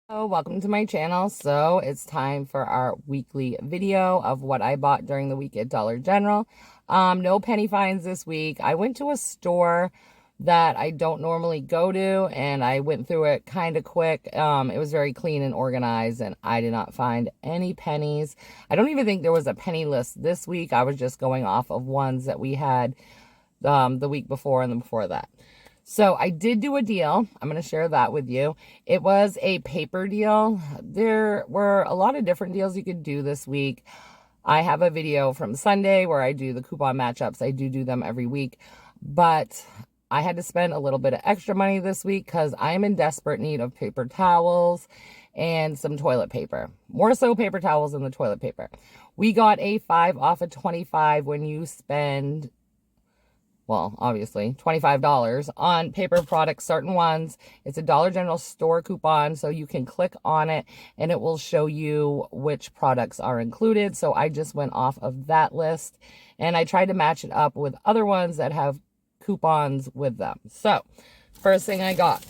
Hello, welcome to my channel. So it's time for our weekly video of what I bought during the week at Dollar General. No penny finds this week. I went to a store that I don't normally go to, and I went through it kind of quick. It was very clean and organized, and I did not find any pennies. I don't even think there was a penny list this week. I was just going off of ones that we had the week before and the before that. So I did do a deal. I'm going to share that with you. It was a paper deal. There were a lot of different deals you could do this week. I have a video from Sunday where I do the coupon matchups. I do them every week, but I had to spend a little bit of extra money this week because I'm in desperate need of paper towels and some toilet paper. More so paper towels than the toilet paper. We got a 5 off of 25 when you spend, well, obviously, $25 on paper products, certain ones. It's a Dollar General store coupon, so you can click on it, and it will show you which products are included. So I just went off of that list, and I tried to match it up with other ones that have coupons with them. So, first thing I got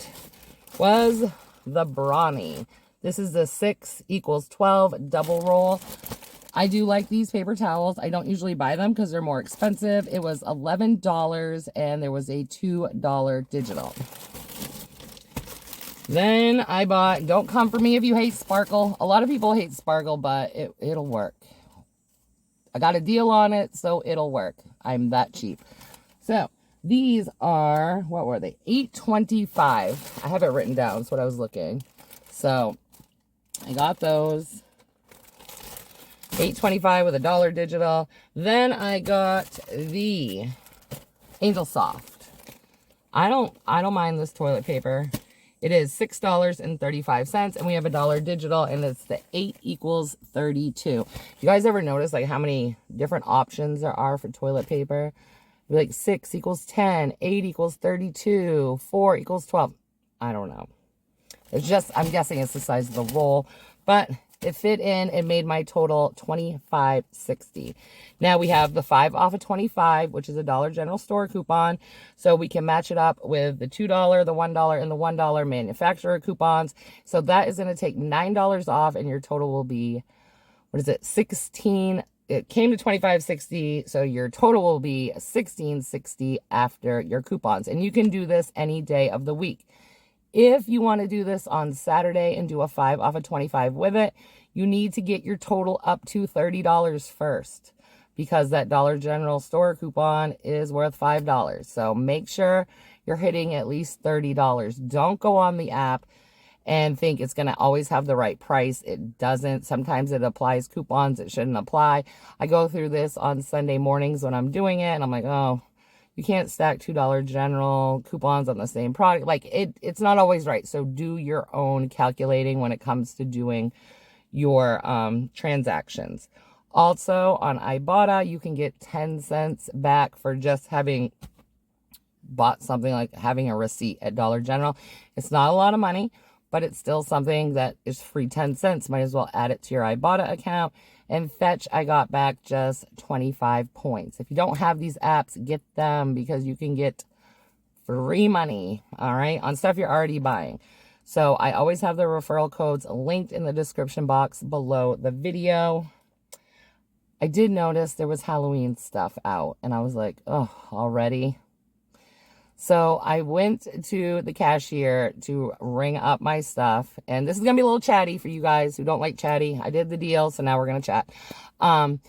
was the Brawny. This is the 6 equals 12 double roll. I do like these paper towels. I don't usually buy them because they're more expensive. It was $11 and there was a $2 digital. Then I bought, don't come for me if you hate sparkle. A lot of people hate sparkle, but it'll work. I got a deal on it, so it'll work. I'm that cheap. So these are, what were they? $8.25. I have it written down. That's what I was looking. So I got those. $8.25 with a $1 digital. Then I got the Angel Soft. I don't mind this toilet paper. It is $6.35, and we have a $1 digital, and it's the 8 equals 32. You guys ever notice like how many different options there are for toilet paper? Like 6 equals 10, 8 equals 32, 4 equals 12. I don't know. It's just, I'm guessing it's the size of the roll, but it fit in. It made my total $25.60. Now we have the 5 off of 25, which is a Dollar General store coupon. So we can match it up with the $2, the $1, and the $1 manufacturer coupons. So that is going to take $9 off, and your total will be, what is it, 16. It came to $25.60, so your total will be $16.60 after your coupons. And you can do this any day of the week. If you want to do this on Saturday and do a 5 off of 25 with it, you need to get your total up to $30 first, because that Dollar General store coupon is worth $5. So make sure you're hitting at least $30. Don't go on the app and think it's going to always have the right price. It doesn't. Sometimes it applies coupons it shouldn't apply. I go through this on Sunday mornings when I'm doing it, and I'm like, oh, you can't stack $2 General coupons on the same product. Like, it's not always right. So do your own calculating when it comes to doing your transactions. Also, on Ibotta, you can get 10 cents back for just having bought something, like having a receipt at Dollar General. It's not a lot of money, but it's still something that is free 10 cents. Might as well add it to your Ibotta account. And Fetch, I got back just 25 points. If you don't have these apps, get them, because you can get free money, all right, on stuff you're already buying. So I always have the referral codes linked in the description box below the video. I did notice there was Halloween stuff out, and I was like, oh, already? So I went to the cashier to ring up my stuff. And this is going to be a little chatty for you guys who don't like chatty. I did the deal, so now we're going to chat. And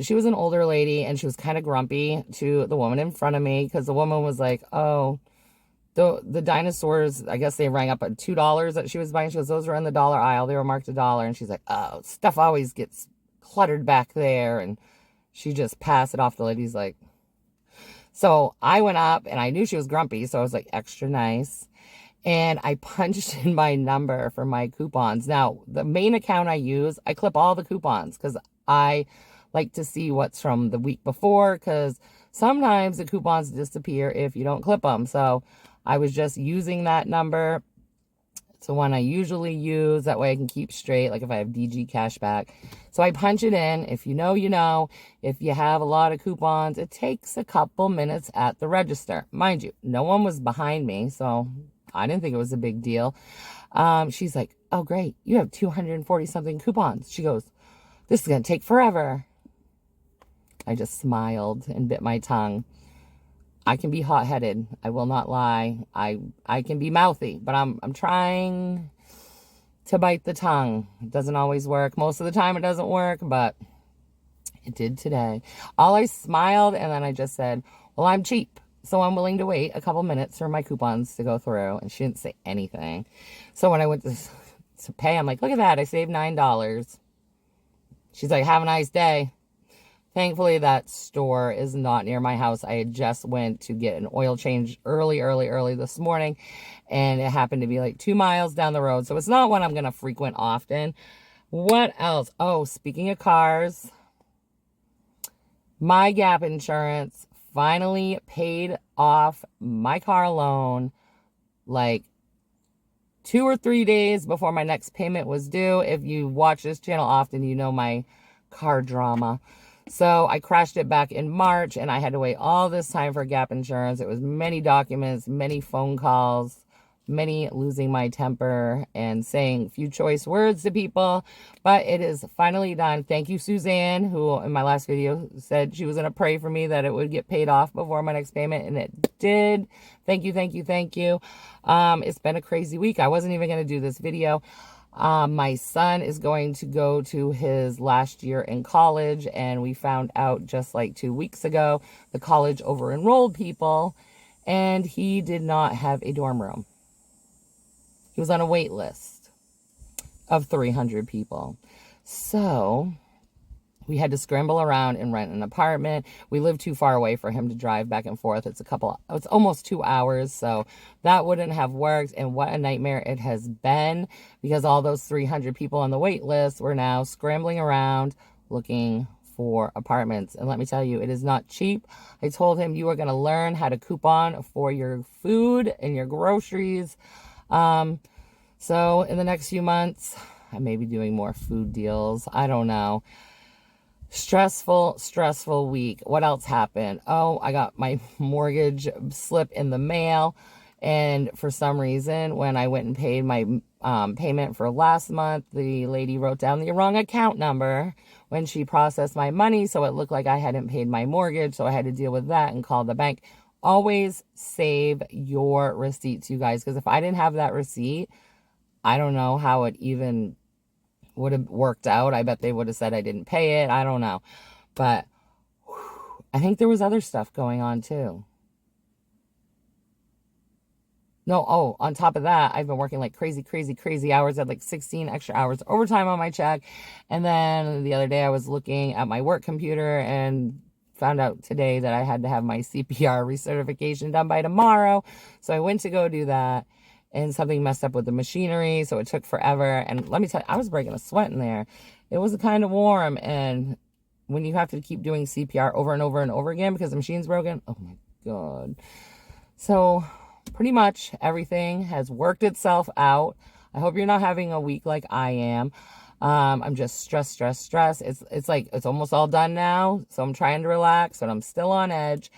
she was an older lady, and she was kind of grumpy to the woman in front of me, because the woman was like, oh, the dinosaurs, I guess they rang up at $2 that she was buying. She goes, those are in the dollar aisle. They were marked $1. And she's like, oh, stuff always gets cluttered back there. And she just passed it off. The lady's like, so I went up, and I knew she was grumpy, so I was like extra nice. And I punched in my number for my coupons. Now, the main account I use, I clip all the coupons because I like to see what's from the week before, because sometimes the coupons disappear if you don't clip them. So I was just using that number. It's the one I usually use. That way I can keep straight, like if I have DG cashback. So I punch it in. If you know, you know. If you have a lot of coupons, it takes a couple minutes at the register. Mind you, no one was behind me, so I didn't think it was a big deal. She's like, oh, great. You have 240 something coupons. She goes, this is going to take forever. I just smiled and bit my tongue. I can be hot-headed. I will not lie. I can be mouthy, but I'm trying to bite the tongue. It doesn't always work. Most of the time it doesn't work, but it did today. I smiled, and then I just said, well, I'm cheap, so I'm willing to wait a couple minutes for my coupons to go through. And she didn't say anything. So when I went to pay, I'm like, look at that. I saved $9. She's like, have a nice day. Thankfully, that store is not near my house. I had just went to get an oil change early this morning, and it happened to be like 2 miles down the road. So it's not one I'm going to frequent often. What else? Oh, speaking of cars, my Gap insurance finally paid off my car loan like 2 or 3 days before my next payment was due. If you watch this channel often, you know my car drama. So I crashed it back in March, and I had to wait all this time for Gap insurance. It was many documents, many phone calls, many losing my temper and saying few choice words to people, but it is finally done. Thank you, Suzanne, who in my last video said she was going to pray for me that it would get paid off before my next payment, and it did. Thank you, thank you, thank you. It's been a crazy week. I wasn't even going to do this video. My son is going to go to his last year in college, and we found out just like 2 weeks ago, the college over-enrolled people, and he did not have a dorm room. He was on a wait list of 300 people. So we had to scramble around and rent an apartment. We live too far away for him to drive back and forth. It's almost 2 hours. So that wouldn't have worked. And what a nightmare it has been, because all those 300 people on the wait list were now scrambling around looking for apartments. And let me tell you, it is not cheap. I told him you are going to learn how to coupon for your food and your groceries. So in the next few months, I may be doing more food deals. I don't know. Stressful week. What else happened? Oh, I got my mortgage slip in the mail. And for some reason, when I went and paid my payment for last month, the lady wrote down the wrong account number when she processed my money. So it looked like I hadn't paid my mortgage. So I had to deal with that and call the bank. Always save your receipts, you guys, because if I didn't have that receipt, I don't know how it even would have worked out. I bet they would have said I didn't pay it. I don't know. But I think there was other stuff going on too. No, oh, on top of that, I've been working like crazy hours. I had like 16 extra hours overtime on my check. And then the other day I was looking at my work computer and found out today that I had to have my CPR recertification done by tomorrow. So I went to go do that, and something messed up with the machinery, so it took forever. And let me tell you, I was breaking a sweat in there. It was kind of warm, and when you have to keep doing CPR over and over again because the machine's broken, oh my God. So pretty much everything has worked itself out. I hope you're not having a week like I am. I'm just stressed. It's like, it's almost all done now. So I'm trying to relax, but I'm still on edge.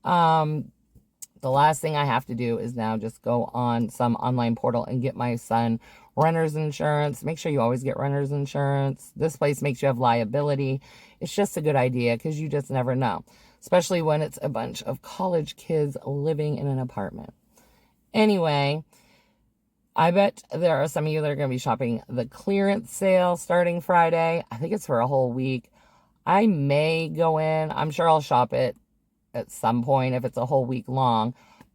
The last thing I have to do is now just go on some online portal and get my son renter's insurance. Make sure you always get renter's insurance. This place makes you have liability. It's just a good idea because you just never know, especially when it's a bunch of college kids living in an apartment. Anyway, I bet there are some of you that are going to be shopping the clearance sale starting Friday. I think it's for a whole week. I may go in. I'm sure I'll shop it at some point if it's a whole week long,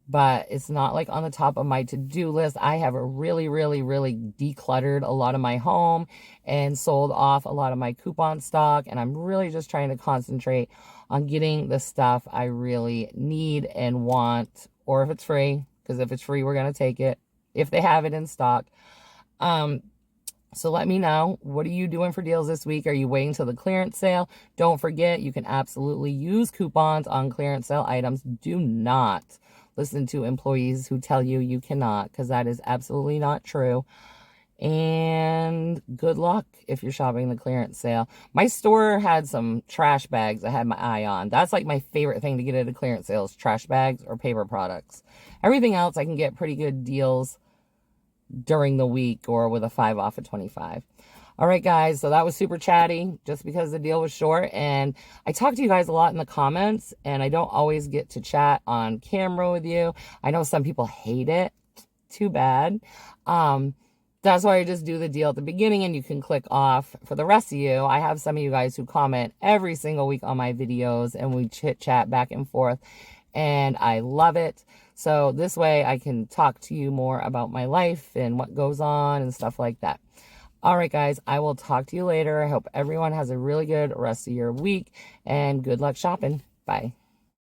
but it's not like on the top of my to-do list. I have really decluttered a lot of my home and sold off a lot of my coupon stock, and I'm really just trying to concentrate on getting the stuff I really need and want, or if it's free, because if it's free, we're going to take it if they have it in stock. So let me know, what are you doing for deals this week? Are you waiting till the clearance sale? Don't forget, you can absolutely use coupons on clearance sale items. Do not listen to employees who tell you you cannot, because that is absolutely not true. And good luck if you're shopping the clearance sale. My store had some trash bags I had my eye on. That's like my favorite thing to get at a clearance sale is trash bags or paper products. Everything else I can get pretty good deals during the week or with a 5 off of 25. All right, guys, so that was super chatty just because the deal was short. And I talk to you guys a lot in the comments, and I don't always get to chat on camera with you. I know some people hate it. Too bad. That's why I just do the deal at the beginning and you can click off. For the rest of you, I have some of you guys who comment every single week on my videos and we chit chat back and forth, and I love it. So this way I can talk to you more about my life and what goes on and stuff like that. All right, guys, I will talk to you later. I hope everyone has a really good rest of your week and good luck shopping. Bye.